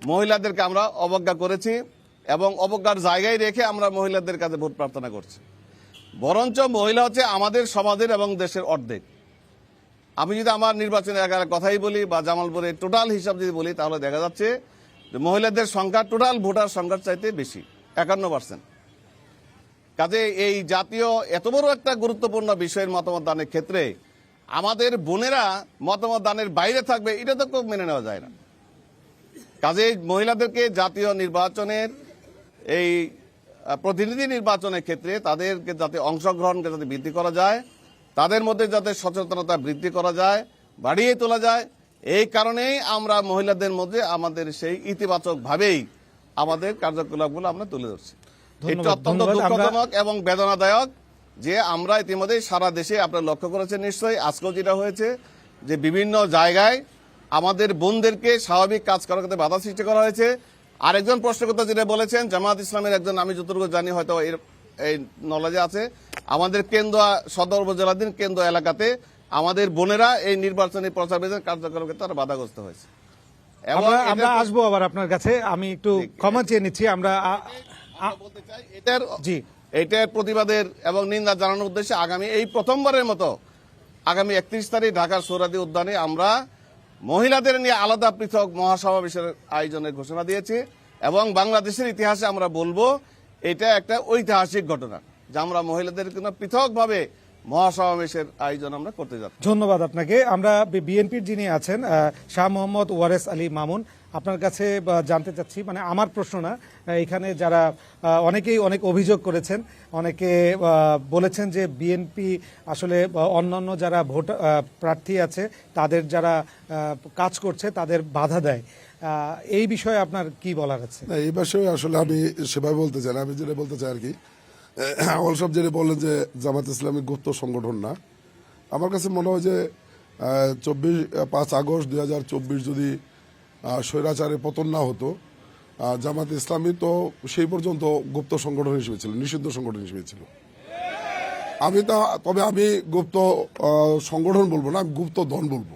মহিলাদেরকে আমরা অবজ্ঞা করেছি এবং অবজ্ঞার জায়গায় রেখে আমরা মহিলাদের কাছে ভোট প্রার্থনা করছি। বরঞ্চ মহিলা হচ্ছে আমাদের সমাজের এবং দেশের অর্ধেক। আমি যদি আমার নির্বাচনের এলাকার কথাই বলি বা জামালপুরের টোটাল হিসাব যদি বলি, তাহলে দেখা যাচ্ছে যে মহিলাদের সংখ্যা টোটাল ভোটার সংখ্যার চাইতে বেশি, 51%। কাজে এই জাতীয় এত বড় একটা গুরুত্বপূর্ণ বিষয়ের মতামত দানের ক্ষেত্রে আমাদের বোনেরা মতামত দানের বাইরে থাকবে, এটা তো খুব মেনে নেওয়া যায় না। কাজে মহিলাদেরকে জাতীয় নির্বাচনের এই প্রতিনিধি নির্বাচনের ক্ষেত্রে তাদেরকে যাতে অংশগ্রহণকে যাতে বৃদ্ধি করা যায়, তাদের মধ্যে যাতে সচেতনতা বৃদ্ধি করা যায়, বাড়িয়ে তোলা যায়, এই কারণেই আমরা মহিলাদের মধ্যে আমাদের সেই ইতিবাচক ভাবেই আমাদের কার্যকলাপগুলো আমরা তুলে ধরছি। এটা অত্যন্ত দুঃখজনক এবং বেদনাদায়ক যে আমরা ইতিমধ্যে সারা দেশে আপনারা লক্ষ্য করেছেন নিশ্চয়ই, আজকেও যেটা হয়েছে যে বিভিন্ন জায়গায় আমাদের বোনদেরকে স্বাভাবিক কাজ করার ক্ষেত্রে বাধা সৃষ্টি করা হয়েছে। আরেকজন প্রশ্নকর্তা যেটা বলেছেন, জামাত ইসলামের একজন, আমি যতটুকু জানি হয়তো এই নলেজে আছে, আমাদের কেন্দ্র সদর উপজেলাধীন কেন্দ্র এলাকাতে আমাদের বোনেরা এই নির্বাচনী প্রচার কার্যক্রমের ক্ষেত্রে তারা বাধাগ্রস্ত হয়েছে। আমরা আসবো আবার আপনার কাছে, আমি একটু ক্ষমা চেয়ে নিচ্ছি। আমরা বলতে চাই এটার প্রতিবাদের এবং নিন্দা জানানোর উদ্দেশ্যে আগামী এই প্রথমবারের মতো আগামী 31 তারিখ ঢাকার সোহরাওয়ার্দী উদ্যানে আমরা মহিলাদের নিয়ে আলাদা পৃথক মহাসমাবেশের আয়োজনের ঘোষণা দিয়েছি এবং বাংলাদেশের ইতিহাসে আমরা বলবো এটা একটা ঐতিহাসিক ঘটনা যে আমরা মহিলাদের জন্য পৃথকভাবে মহাসমাবেশের আয়োজন আমরা করতে যাচ্ছি। ধন্যবাদ আপনাকে। আমরা বিএনপির যিনি আছেন শাহ মোহাম্মদ ওয়ারেস আলী মামুন, আপনার কাছে জানতে চাচ্ছি, মানে আমার প্রশ্ন না, এখানে যারা অনেকেই অনেক অভিযোগ করেছেন, অনেকে বলেছেন যে বিএনপি আসলে অন্যান্য যারা প্রার্থী আছে তাদের যারা কাজ করছে তাদের বাধা দেয়, এই বিষয়ে আপনার কি বলার আছে? এই বিষয়ে আসলে আমি সেভাবে বলতে চাই না, আমি যেটা বলতে চাই আর কি, আওয়াল সাহেব যেটা বললেন যে জামাত ইসলামী গুপ্ত সংগঠন না, আমার কাছে মনে হয় যে 5 আগস্ট 2024 যদি স্বৈরাচারে পতন না হতো, জামাত ইসলামী তো সেই পর্যন্ত গুপ্ত সংগঠন হিসেবে ছিল, নিষিদ্ধ সংগঠন হিসেবে ছিল। তবে আমি গুপ্ত সংগঠন বলবো না, আমি গুপ্ত দল বলবো।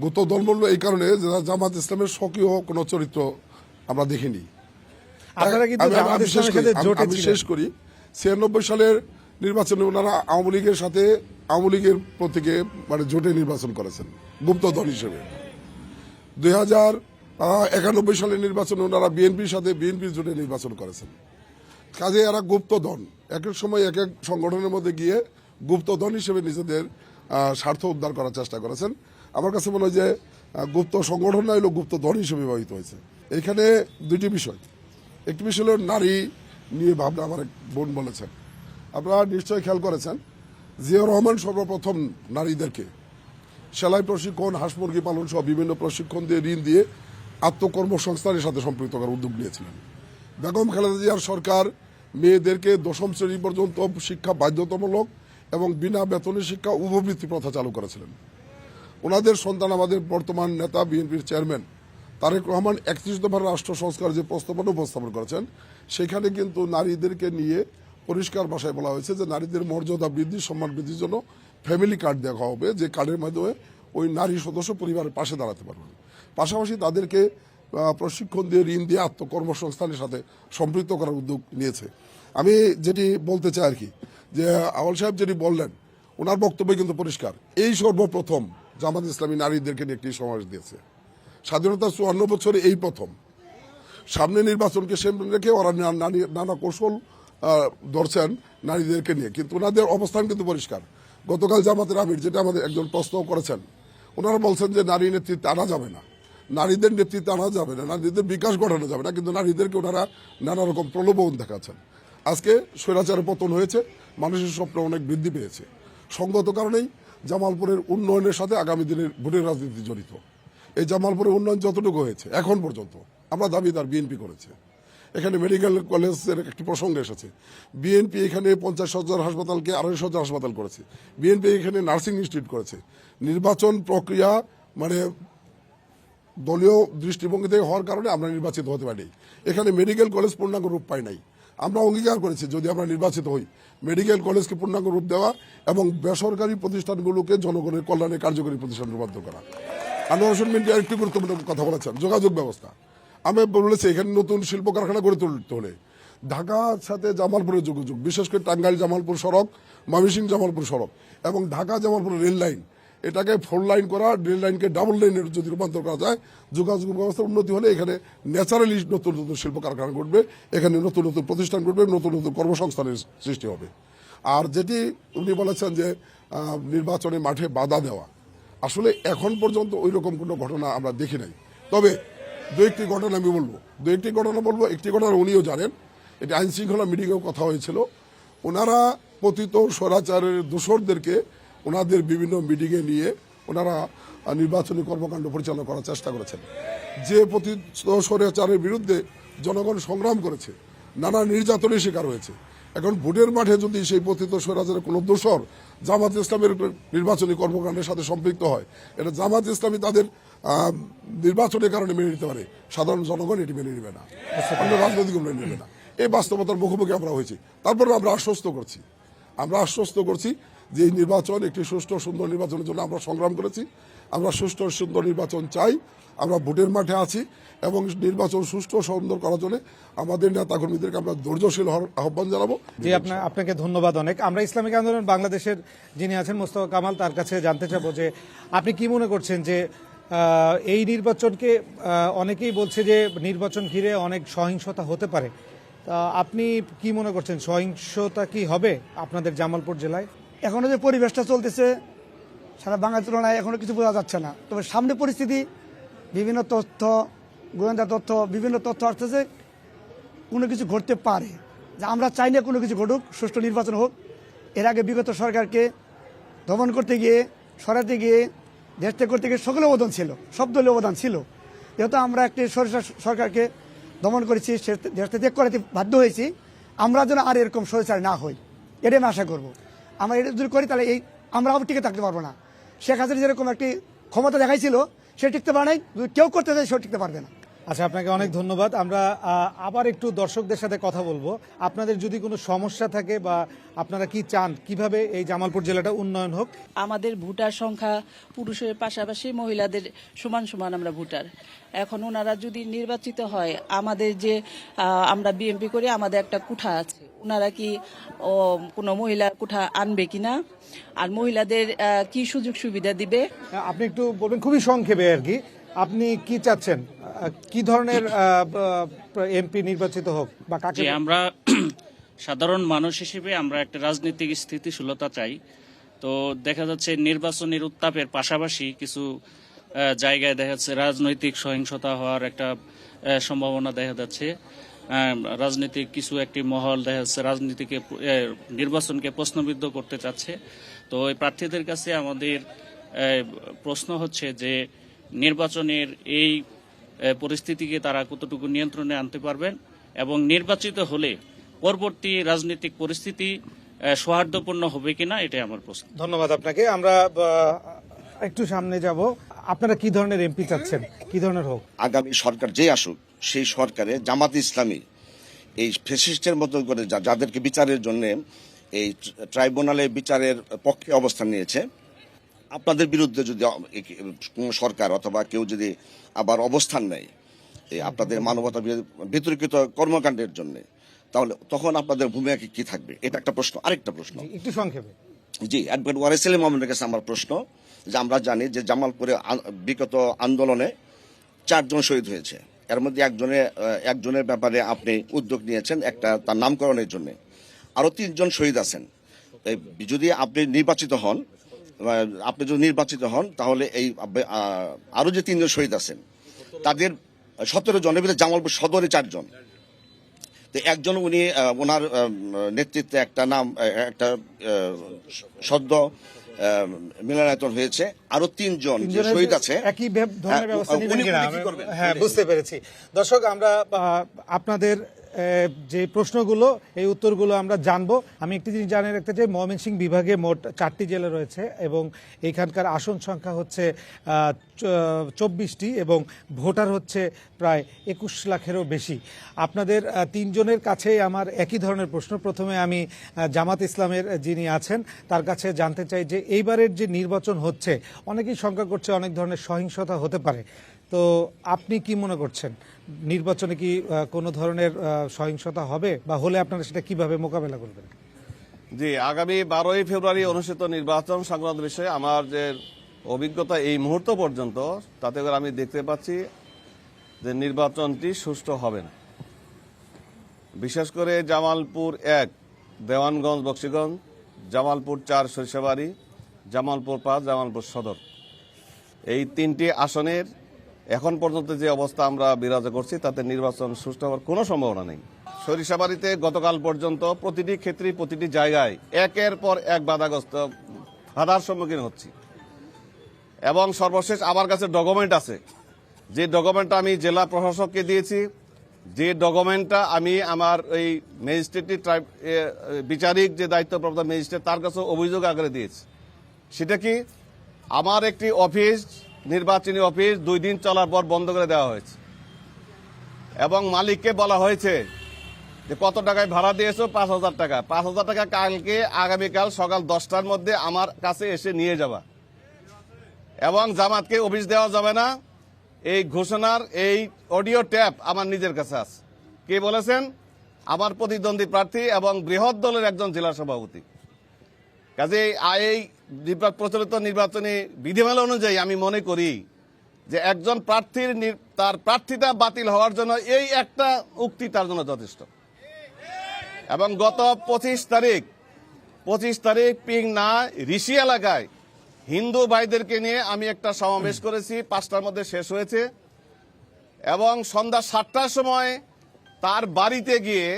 গুপ্ত দল বলবো এই কারণে যে জামাত ইসলামের সক্রিয় কোনো চরিত্র আমরা দেখিনি। আমি শেষ করি, 96 সালের নির্বাচনে ওনারা আওয়ামী লীগের সাথে, আওয়ামী লীগের প্রতীকে মানে জোটে নির্বাচন করেছেন গুপ্ত দল হিসেবে। 2091 সালের নির্বাচনে ওনারা বিএনপির সাথে বিএনপির জোটে নির্বাচন করেছেন। কাজে এরা গুপ্ত দল, এক এক সময় এক এক সংগঠনের মধ্যে গিয়ে গুপ্ত দল হিসেবে নিজেদের স্বার্থ উদ্ধার করার চেষ্টা করেছেন। আমার কাছে মনে হয় যে গুপ্ত সংগঠন না হলেও গুপ্ত দল হিসেবে ব্যবহৃত হয়েছে। এখানে দুইটি বিষয়, একটি বিষয় হল নারী নিয়ে ভাবনা। আমার এক বোন বলেছেন, আপনারা নিশ্চয়ই খেয়াল করেছেন, জিয়াউর রহমান সর্বপ্রথম নারীদেরকে সেলাই প্রশিক্ষণ, হাঁস মুরগি পালন সহ বিভিন্ন প্রশিক্ষণ দিয়ে, ঋণ দিয়ে আত্মকর্মসংস্থানের সাথে সম্পৃক্ত করার উদ্যোগ নিয়েছিলেন। বেগম খালেদা জিয়ার সরকার মেয়েদেরকে 10ম শ্রেণী পর্যন্ত শিক্ষা বাধ্যতামূলক এবং বিনা বেতনের শিক্ষা উপবৃত্তি প্রথা চালু করেছিলেন। ওনাদের সন্তান আমাদের বর্তমান নেতা বিএনপির চেয়ারম্যান তারেক রহমান 31 দফার রাষ্ট্র সংস্কার যে প্রস্তাবনা উপস্থাপন করেছেন, সেখানে কিন্তু নারীদেরকে নিয়ে পরিষ্কার ভাষায় বলা হয়েছে যে নারীদের মর্যাদা বৃদ্ধি, সম্মান বৃদ্ধির জন্য ফ্যামিলি কার্ড দেওয়া হবে, যে কার্ডের মাধ্যমে ওই নারী সদস্য পরিবারের পাশে দাঁড়াতে পারবেন। পাশাপাশি তাদেরকে প্রশিক্ষণ দিয়ে, ঋণ দিয়ে আত্মকর্মসংস্থানের সাথে সম্পৃক্ত করার উদ্যোগ নিয়েছে। আমি যেটি বলতে চাই আর কি, যে আওয়াল সাহেব যেটি বললেন, ওনার বক্তব্য কিন্তু পরিষ্কার। এই সর্বপ্রথম জামাত ইসলামী নারীদেরকে নিয়ে একটি সমাবেশ দিয়েছে। স্বাধীনতার 54 বছরে এই প্রথম। সামনে নির্বাচনকে সামনে রেখে ওরা নানা কৌশল ধরছেন নারীদেরকে নিয়ে, কিন্তু ওনাদের অবস্থান কিন্তু পরিষ্কার। গতকাল জামাতের আমির যেটা আমাদের একজন প্রশ্ন করেছেন, ওনারা বলছেন যে নারী নেতৃত্বে আনা যাবে না। নারীদের নেতৃত্বে আনা যাবে না, নারীদের বিকাশ ঘটানো যাবে না, কিন্তু নারীদেরকে ওনারা নানা রকম প্রলোভন দেখাচ্ছেন। আজকে স্বৈরাচারের পতন হয়েছে, মানুষের স্বপ্ন অনেক বৃদ্ধি পেয়েছে। সঙ্গত কারণেই জামালপুরের উন্নয়নের সাথে আগামী দিনের ভোটের রাজনীতি জড়িত। এই জামালপুরের উন্নয়ন যতটুকু হয়েছে এখন পর্যন্ত আমরা দাবিদার বিএনপি করেছে। এখানে মেডিকেল কলেজের একটি প্রসঙ্গ এসেছে। বিএনপি এখানে 50,000 হাসপাতালকে 2,500 হাসপাতাল করেছে। বিএনপি এখানে নার্সিং ইনস্টিটিউট করেছে। নির্বাচন প্রক্রিয়া মানে দলীয় দৃষ্টিভঙ্গি থেকে হওয়ার কারণে আমরা নির্বাচিত হতে পারি। এখানে মেডিকেল কলেজ পূর্ণাঙ্গ রূপ পায় নাই। আমরা অঙ্গীকার করেছি যদি আমরা নির্বাচিত হই মেডিকেল কলেজকে পূর্ণাঙ্গ রূপ দেওয়া এবং বেসরকারি প্রতিষ্ঠানগুলোকে জনগণের কল্যাণে কার্যকরী প্রতিষ্ঠান রূপান্তর করা। আনোয়ার হোসেন মিন্টু আরেকটি গুরুত্বপূর্ণ কথা বলেছেন, যোগাযোগ ব্যবস্থা। আমি বলেছি এখানে নতুন শিল্প কারখানা গড়ে তুলতে হলে ঢাকার সাথে জামালপুরের যোগাযোগ, বিশেষ করে টাঙ্গাইল জামালপুর সড়ক, ময়মনসিংহ জামালপুর সড়ক এবং ঢাকা জামালপুর রেল লাইন, এটাকে 4 লাইন করা, রেল লাইনকে ডাবল লাইনের যদি রূপান্তর করা যায়, যোগাযোগ ব্যবস্থার উন্নতি হলে এখানে ন্যাচারালি নতুন নতুন শিল্প কারখানা ঘটবে, এখানে নতুন নতুন প্রতিষ্ঠান ঘটবে, নতুন নতুন কর্মসংস্থানের সৃষ্টি হবে। আর যেটি উনি বলেছেন যে নির্বাচনে মাঠে বাধা দেওয়া, আসলে এখন পর্যন্ত ওই রকম কোনো ঘটনা আমরা দেখি নাই। তবে দু একটি ঘটনা আমি বলবো, একটি ঘটনা উনিও জানেন, এটি আইন শৃঙ্খলা মিটিংয়েও কথা হয়েছিল। ওনারা পতিত স্বৈরাচারের দোসরদেরকে ওনাদের বিভিন্ন মিটিংয়ে নিয়ে ওনারা নির্বাচনী কর্মকাণ্ড পরিচালনা করার চেষ্টা করেছেন। যে পতিত স্বৈরাচারের বিরুদ্ধে জনগণ সংগ্রাম করেছে, নানা নির্যাতনের শিকার হয়েছে, এখন ভোটের মাঠে যদি সেই পতিত স্বৈরাচারের কোনো দোসর জামাত ইসলামের নির্বাচনী কর্মকাণ্ডের সাথে সম্পৃক্ত হয়, এটা জামাত ইসলামী তাদের নির্বাচনের কারণে মেনে নিতে পারে, সাধারণ জনগণ এটি মেনে নেবে না, অন্য রাজনৈতিক মেনে নেবে না। এই বাস্তবতার মুখোমুখি আমরা হয়েছি। তারপরে আমরা আশ্বস্ত করছি যে এই নির্বাচন একটি সুষ্ঠু সুন্দর নির্বাচনের জন্য আমরা সংগ্রাম করেছি। আমরা সুষ্ঠু সুন্দর নির্বাচন চাই, আমরা ভোটের মাঠে আছি এবং নির্বাচন সুষ্ঠু সুন্দর করার জন্য আমাদের নেতাকর্মীদেরকে আমরা ধৈর্যশীল হওয়ার আহ্বান জানাবো। জি, আপনাকে ধন্যবাদ অনেক। আমরা ইসলামিক আন্দোলন বাংলাদেশের যিনি আছেন মোস্তফা কামাল, তার কাছে জানতে চাবো যে আপনি কি মনে করছেন যে এই নির্বাচনকে অনেকেই বলছে যে নির্বাচন ঘিরে অনেক সহিংসতা হতে পারে, আপনি কি মনে করছেন, সহিংসতা কি হবে আপনাদের জামালপুর জেলায়? এখনো যে পরিবেশটা চলতেছে সারা বাংলার তুলনায় এখনো কিছু বোঝা যাচ্ছে না। তবে সামনে পরিস্থিতি, বিভিন্ন তথ্য, গোয়েন্দা তথ্য, বিভিন্ন তথ্য আসতেছে, কোনো কিছু ঘটতে পারে। যে আমরা চাই না কোনো কিছু ঘটুক, সুষ্ঠু নির্বাচন হোক। এর আগে বিগত সরকারকে দমন করতে গিয়ে, সরাতে গিয়ে, দেশ ত্যাগ করতে গিয়ে সকলের অবদান ছিল, সব দলীয় অবদান ছিল। যেহেতু আমরা একটি সরকারকে দমন করেছি, সে দেশ ত্যাগ করাতে বাধ্য হয়েছি, আমরা যেন আর এরকম স্বৈরাচার না হই, এটাই আমি আশা করবো। আমরা এটা যদি করি তাহলে আমরা আবার টিকে থাকতে পারবো না। শেখ হাসিনা যেরকম একটি ক্ষমতা দেখাইছিল সে টিকতে পারে নাই, যদি কেউ করতে চায় সেও টিকতে পারবে না। আচ্ছা, আপনাকে অনেক ধন্যবাদ। আমরা আবার একটু দর্শকদের সাথে কথা বলবো। আপনাদের যদি কোনো সমস্যা থাকে বা আপনারা কি চান কিভাবে এই জামালপুর জেলাটা উন্নয়ন হোক? আমাদের ভোটার সংখ্যা পুরুষের পাশাপাশি মহিলাদের সমান সমান আমরা ভোটার। এখন ওনারা যদি নির্বাচিত হয়, আমাদের যে আমরা বিএনপি করি, আমাদের একটা কোঠা আছে, ওনারা কি কোনো মহিলা কোঠা আনবে কিনা, আর মহিলাদের কি সুযোগ সুবিধা দিবে? আপনি একটু বলবেন খুবই সংক্ষেপে আর কি, আপনি কি চাচ্ছেন, কি ধরনের এমপি নির্বাচিত হোক বা কাকে? আমরা সাধারণ মানুষ হিসেবে আমরা একটা রাজনৈতিক স্থিতিশীলতা চাই। তো দেখা যাচ্ছে নির্বাচনের উত্তাপের পাশাপাশি কিছু জায়গায় দেখা যাচ্ছে রাজনৈতিক সহিংসতা হওয়ার একটা সম্ভাবনা দেখা যাচ্ছে। রাজনৈতিক কিছু একটি মহল দেখা যাচ্ছে নির্বাচনকে প্রশ্নবিদ্ধ করতে চাচ্ছে। তো এই প্রার্থীদের কাছে আমাদের প্রশ্ন হচ্ছে যে নির্বাচনের এই পরিস্থিতিকে তারা কতটুকু নিয়ন্ত্রণে আনতে পারবেন এবং নির্বাচিত হলে পরবর্তী রাজনৈতিক পরিস্থিতি সৌহার্দ্যপূর্ণ হবে কিনা, এটাই আমার প্রশ্ন। ধন্যবাদ আপনাকে। আমরা একটু সামনে যাব। আপনারা কি ধরনের এমপি চাচ্ছেন, কি ধরনের হোক? আগামী সরকার যে আসুক, সেই সরকারে জামাত ইসলামী এই ফ্যাসিস্টের মতো করে যাদেরকে বিচারের জন্য এই ট্রাইব্যুনালে বিচারের পক্ষে অবস্থান নিয়েছে, আপনাদের বিরুদ্ধে যদি কোন সরকার অথবা কেউ যদি আবার অবস্থান নেয় আপনাদের মানবতা বিতর্কিত কর্মকাণ্ডের জন্য, তাহলে তখন আপনাদের ভূমিকা কি থাকবে? এটা একটা প্রশ্ন। আরেকটা প্রশ্ন একটু সংক্ষেপে। জি, অ্যাডভোকেট ওয়ারেস আলী মোহাম্মদের কাছে আমার প্রশ্ন যে আমরা জানি যে জামালপুরে বিগত আন্দোলনে 4 জন শহীদ হয়েছে, এর মধ্যে একজনের ব্যাপারে আপনি উদ্যোগ নিয়েছেন একটা তার নামকরণের জন্য, আরো 3 জন শহীদ আছেন। যদি আপনি নির্বাচিত হন তাহলে এই আরো যে 3 জন শহীদ আছেন তাদের 17 জনের ভিতরে জামালপুর সদরে 4 জন। তো একজন উনি ওনার নেতৃত্বে একটা সদ্য মিলনায়তন হয়েছে, আরো 3 জন যে শহীদ আছে একই ধরনের ব্যবস্থা উনি নেবেন কিনা? কি করবেন? হ্যাঁ, বুঝতে পেরেছি। দর্শক, আমরা আপনাদের যে প্রশ্নগুলো, এই উত্তরগুলো আমরা জানবো। আমি একটি জিনিস জানিয়ে রাখতে চাই, ময়মনসিংহ বিভাগে মোট 4টি জেলা রয়েছে এবং এখানকার আসন সংখ্যা হচ্ছে 24টি এবং ভোটার হচ্ছে প্রায় 21 লাখেরও বেশি। আপনাদের 3 জনের কাছেই আমার একই ধরনের প্রশ্ন। প্রথমে আমি জামাত ইসলামের যিনি আছেন তার কাছে জানতে চাই যে এইবারের যে নির্বাচন হচ্ছে, অনেকেই শঙ্কা করছে অনেক ধরনের সহিংসতা হতে পারে। তো আপনি কি মনে করছেন, নির্বাচনে কি কোনো ধরনের সহিংসতা হবে, বা হলে আপনারা সেটা কিভাবে মোকাবেলা করবেন? জি, আগামী 12ই ফেব্রুয়ারি অনুষ্ঠিত নির্বাচন সংক্রান্ত বিষয়ে আমার যে অভিজ্ঞতা এই মুহূর্ত পর্যন্ত, তাতে করে আমি দেখতে পাচ্ছি যে নির্বাচনটি সুষ্ঠু হবে না। বিশেষ করে জামালপুর 1, দেওয়ানগঞ্জ বক্সিগঞ্জ, জামালপুর 4 সরিষাবাড়ি, জামালপুর 5, জামালপুর সদর, এই 3টি আসনের এখন পর্যন্ত যে অবস্থা আমরা বিরাজ করছি, তাতে নির্বাচন সুষ্ঠু হওয়ার কোনো সম্ভাবনা নেই। সরিষাবাড়িতে গতকাল পর্যন্ত প্রতিটি ক্ষেত্রে প্রতিটি জায়গায় একের পর এক বাধার সম্মুখীন হচ্ছি। এবং সর্বশেষ আমার কাছে ডকুমেন্ট আছে, যে ডকুমেন্টটা আমি জেলা প্রশাসককে দিয়েছি, যে ডকুমেন্টটা আমি আমার এই ম্যাজিস্ট্রেট বিচারিক যে দায়িত্বপ্রাপ্ত ম্যাজিস্ট্রেট তার কাছে অভিযোগ আকারে দিয়েছি। সেটা কি, আমার একটি অফিস, নির্বাচনী অফিস 2 দিন চলার পর বন্ধ করে দেওয়া হয়েছে এবং মালিককে বলা হয়েছে যে কত টাকায় ভাড়া দিয়েছো, 5,000 টাকা। 5,000 টাকা কালকে আগামীকাল সকাল 10টার মধ্যে আমার কাছে এসে নিয়ে যাবা। এবং জামাতকে অফিস দেওয়া যাবে না, এই ঘোষণার এই অডিও ট্যাপ আমার নিজের কাছে আছে। কে বলেছেন? আমার প্রতিদ্বন্দ্বী প্রার্থী এবং বৃহৎ দলের একজন জেলা সভাপতি। কাজে এই প্রচলিত নির্বাচনী বিধিমালা অনুযায়ী আমি মনে করি যে একজন প্রার্থীর তার প্রার্থীতা বাতিল হওয়ার জন্য এই একটা উক্তি তার জন্য যথেষ্ট। এবং গত 25 তারিখ পিংনা ঋষি এলাকায় হিন্দু ভাইদেরকে নিয়ে আমি একটা সমাবেশ করেছি, 5টার মধ্যে শেষ হয়েছে এবং সন্ধ্যা 7টার সময় তার বাড়িতে গিয়ে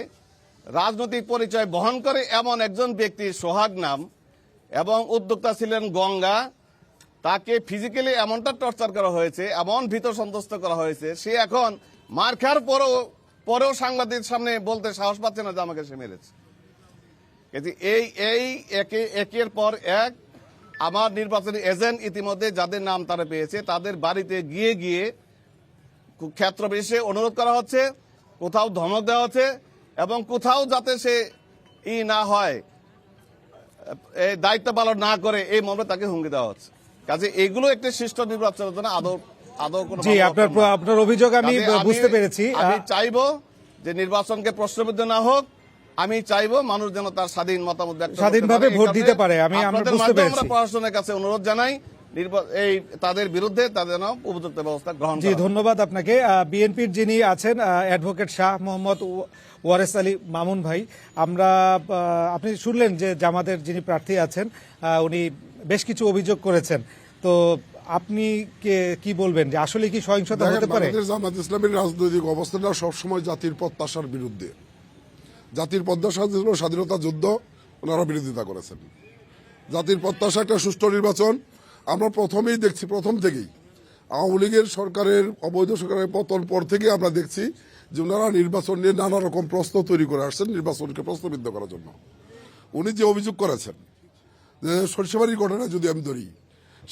রাজনৈতিক পরিচয় বহন করে এমন একজন ব্যক্তি, সোহাগ নাম, এবং উদ্যোক্তা ছিলেন গঙ্গা, তাকে ফিজিক্যালি এমনটা টর্চার করা হয়েছে, এমন ভীত সন্ত্রস্ত করা হয়েছে, সে এখন মার খাওয়ার পরেও সাংবাদিকদের সামনে বলতে সাহস পাচ্ছে না যে আমাকে সে মেরেছে। এই একের পর এক আমার নির্বাচনী এজেন্ট ইতিমধ্যে যাদের নাম তারা পেয়েছে, তাদের বাড়িতে গিয়ে ক্ষেত্র বিশেষে অনুরোধ করা হচ্ছে, কোথাও ধমক দেওয়া হচ্ছে এবং কোথাও যাতে সে না হয়, দায়িত্ব পালন না করে, এই মর্মে তাকে হুমকি দেওয়া হচ্ছে। কাজে এগুলো একটি সুষ্ঠু নির্বাচনের জন্য আদৌ কোনো জি, আপনার অভিযোগ আমি বুঝতে পেরেছি। আমি চাইবো যে নির্বাচনকে প্রশ্নবিদ্ধ না হোক, আমি চাইবো মানুষ যেন তার স্বাধীন মতামত ব্যক্ত করতে পারে, স্বাধীনভাবে ভোট দিতে পারে। আপনাদের মাধ্যমে আমরা প্রশাসনের কাছে অনুরোধ জানাই তাদের বিরুদ্ধে তাদের যেন উপযুক্ত ব্যবস্থা গ্রহণ করা। জি, ধন্যবাদ আপনাকে। বিএনপির যিনি আছেন অ্যাডভোকেট শাহ মোহাম্মদ ওয়ারেস আলী মামুন ভাই, আপনি শুনলেন যে জামাতের যিনি প্রার্থী আছেন উনি বেশ কিছু অভিযোগ করেছেন। তো আপনি কি বলবেন যে আসলে কি সহিংসতা হতে পারে? জামাত ইসলামের রাজনৈতিক অবস্থাটা সবসময় জাতির প্রত্যাশার বিরুদ্ধে। জাতির প্রত্যাশা ছিল স্বাধীনতা যুদ্ধ, ওনারা বিরোধিতা করেছেন। জাতির প্রত্যাশা একটা সুষ্ঠু নির্বাচন আমরা প্রথমেই দেখছি, প্রথম থেকেই আওয়ামী লীগের সরকারের, অবৈধ সরকারের পতন পর থেকে আমরা দেখছি যে ওনারা নির্বাচন নিয়ে নানা রকম প্রশ্ন তৈরি করে আসছেন, নির্বাচনকে প্রশ্নবিদ্ধ করার জন্য। উনি যে অভিযোগ করেছেন যে সরিষাবাড়ির ঘটনা যদি আমি ধরি,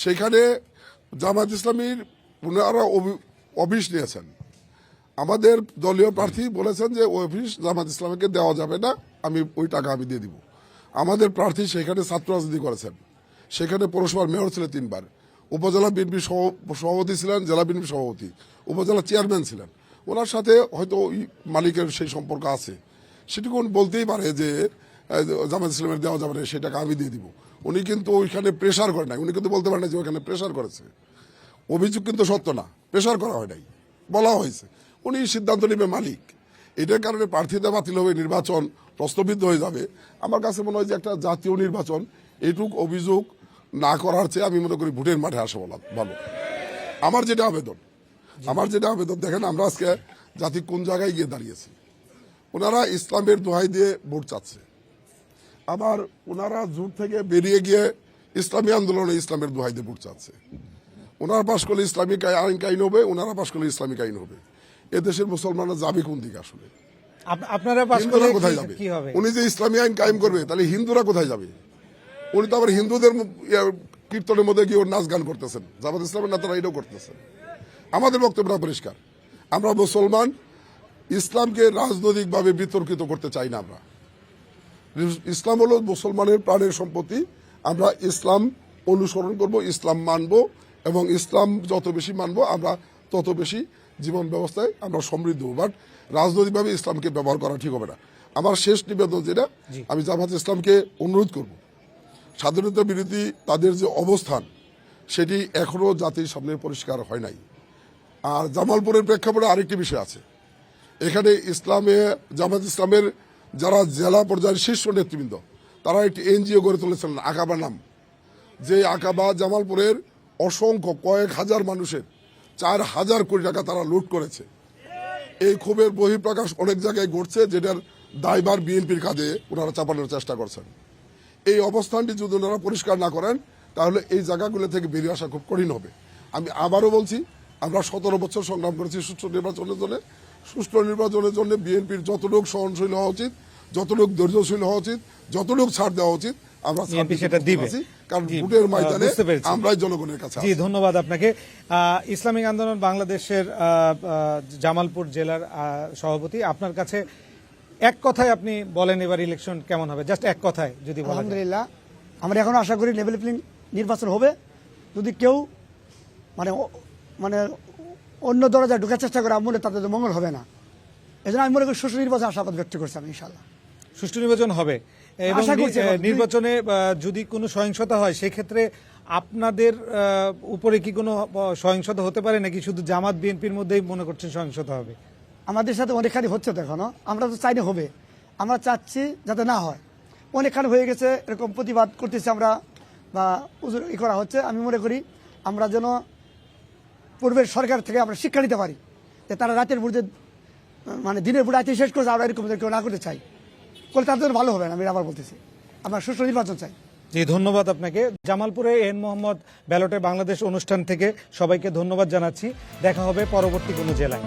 সেখানে জামাত ইসলামীর ওনারা অফিস নিয়েছেন, আমাদের দলীয় প্রার্থী বলেছেন যে ওই অফিস জামাত ইসলামীকে দেওয়া যাবে না, আমি ওই টাকা আমি দিয়ে দিব। আমাদের প্রার্থী সেখানে ছাত্র রাজনীতি করেছেন, সেখানে পৌরসভার মেয়র ছিলেন 3 বার, উপজেলা বিএনপি সভাপতি ছিলেন, জেলা বিএনপি সভাপতি, উপজেলা চেয়ারম্যান ছিলেন। ওনার সাথে হয়তো ওই মালিকের সেই সম্পর্ক আছে, সেটুকু বলতেই পারে যে জামাত ইসলামের দেওয়া যাবে না, সেই টাকা আমি দিয়ে দিব। উনি কিন্তু ওইখানে প্রেশার করে নাই, উনি কিন্তু বলতে পারেন না যে ওইখানে প্রেশার করেছে। অভিযোগ কিন্তু সত্য না, প্রেশার করা হয় নাই, বলা হয়েছে। উনি সিদ্ধান্ত নেবে মালিক। এটার কারণে প্রার্থীতা বাতিল হবে, নির্বাচন প্রশ্নবিদ্ধ হয়ে যাবে। আমার কাছে মনে হয় যে একটা জাতীয় নির্বাচন এইটুক অভিযোগ না করার চেয়ে আমি মনে করি ভোটের মাঠে আসা ভালো। আমার যেটা আবেদন, আমার যেটা আবেদন, দেখেন আমরা আজকে জাতি কোন জায়গায় গিয়ে দাঁড়িয়েছি। ওনারা ইসলামের দোহাই দিয়ে ভোট চাচ্ছে, আবার ওনারা জোট থেকে বেরিয়ে গিয়ে ইসলামী আন্দোলনে ইসলামের দোহাই দিয়ে ভোট চাচ্ছে। ওনারা পাশ করলে ইসলামিক আইন হবে, ওনারা পাশ করলে ইসলামিক আইন হবে। এদেশের মুসলমানরা যাবে কোন দিকে আসলে? আপনারা পাশ হিন্দুরা করলে কোথায় যাবে? কি হবে? উনি যে ইসলামী আইন কায়েম করবে, তাহলে হিন্দুরা কোথায় যাবে? উনি তো আবার হিন্দুদের কীর্তনের মধ্যে গিয়ে ওর নাচ গান করতেছেন, জামাত ইসলামের নেতারা এটাও করতেছেন। আমাদের বক্তব্যটা পরিষ্কার, আমরা মুসলমান, ইসলামকে রাজনৈতিকভাবে বিতর্কিত করতে চাই না। আমরা ইসলাম হলো মুসলমানের প্রাণের সম্পত্তি, আমরা ইসলাম অনুসরণ করব, ইসলাম মানব, এবং ইসলাম যত বেশি মানব আমরা তত বেশি জীবন ব্যবস্থায় আমরা সমৃদ্ধ হব। বাট রাজনৈতিকভাবে ইসলামকে ব্যবহার করা ঠিক হবে না। আমার শেষ নিবেদন যেটা, আমি জামাত ইসলামকে অনুরোধ করব, স্বাধীনতা বিরোধী তাদের যে অবস্থান সেটি এখনো জাতির সামনে পরিষ্কার হয় নাই। আর জামালপুরের প্রেক্ষাপটে আরেকটি বিষয় আছে, এখানে জামাত ইসলামের যারা জেলা পর্যায়ের শীর্ষ নেতৃবৃন্দ তারা একটি এনজিও গড়ে তুলেছিলেন আকাবা নাম, যে আকাবা জামালপুরের অসংখ্য কয়েক হাজার মানুষের 4,000 কোটি টাকা তারা লুট করেছে। এই ক্ষোভের বহিঃপ্রকাশ অনেক জায়গায় ঘটছে, যেটার দায়ভার বিএনপির কাঁধে ওনারা চাপানোর চেষ্টা করছেন। এই অবস্থানটি যদি ওনারা পরিষ্কার না করেন তাহলে এই জায়গাগুলো থেকে বেরিয়ে আসা খুব কঠিন হবে। আমি আবারও বলছি, আমরা 17 বছর সংগ্রাম করেছি সুষ্ঠু নির্বাচনের জন্য। সুষ্ঠু নির্বাচনের জন্য বিএনপির যতটুকু সহনশীল হওয়া উচিত, যতটুকু ধৈর্যশীল হওয়া উচিত, যতটুকু ছাড় দেওয়া উচিত, আমরা সেটা দিবে। কারণ ভোটের ময়দানে আমরাই জনগণের কাছে। জি, ধন্যবাদ আপনাকে। ইসলামিক আন্দোলন বাংলাদেশের জামালপুর জেলার সভাপতি, আপনার কাছে এক কথায় আপনি বলেন এবার ইলেকশন কেমন হবে, জাস্ট এক কথায় যদি বলেন। আলহামদুলিল্লাহ, আমরা এখন আশা করি লেভেল প্লেইং নির্বাচন হবে। যদি কেউ মানে অন্য দরজায় ঢোকার চেষ্টা করে আমলে তাদের মঙ্গল হবে না। এই জন্য আমি মনে করি সুষ্ঠু নির্বাচন আশাবাদ ব্যক্ত করছি আমি, ইনশাল্লাহ সুষ্ঠু নির্বাচন হবে। এবং নির্বাচনে যদি কোনো সহিংসতা হয় সেক্ষেত্রে আপনাদের উপরে কি কোনো সহিংসতা হতে পারে নাকি শুধু জামাত বিএনপির মধ্যেই মনে করছেন সহিংসতা হবে? আমাদের সাথে অনেকখানি হচ্ছে তো এখনো, আমরা তো চাইলে হবে, আমরা চাচ্ছি যাতে না হয়। অনেকখানি হয়ে গেছে, এরকম প্রতিবাদ করতেছি আমরা বা করা হচ্ছে। আমি মনে করি আমরা যেন পূর্বের সরকার থেকে আমরা শিক্ষা নিতে পারি যে তারা রাতের বুড়ে মানে দিনের বুড়ে আইতে শেষ করছে, আমরা এরকম কেউ না করতে চাই, করলে তার জন্য ভালো হবে না। আমি আবার বলতেছি আমরা সুষ্ঠু নির্বাচন চাই। জি, ধন্যবাদ আপনাকে। জামালপুরে এন মোহাম্মদ ব্যালটে বাংলাদেশ অনুষ্ঠান থেকে সবাইকে ধন্যবাদ জানাচ্ছি। দেখা হবে পরবর্তী কোনো জেলায়।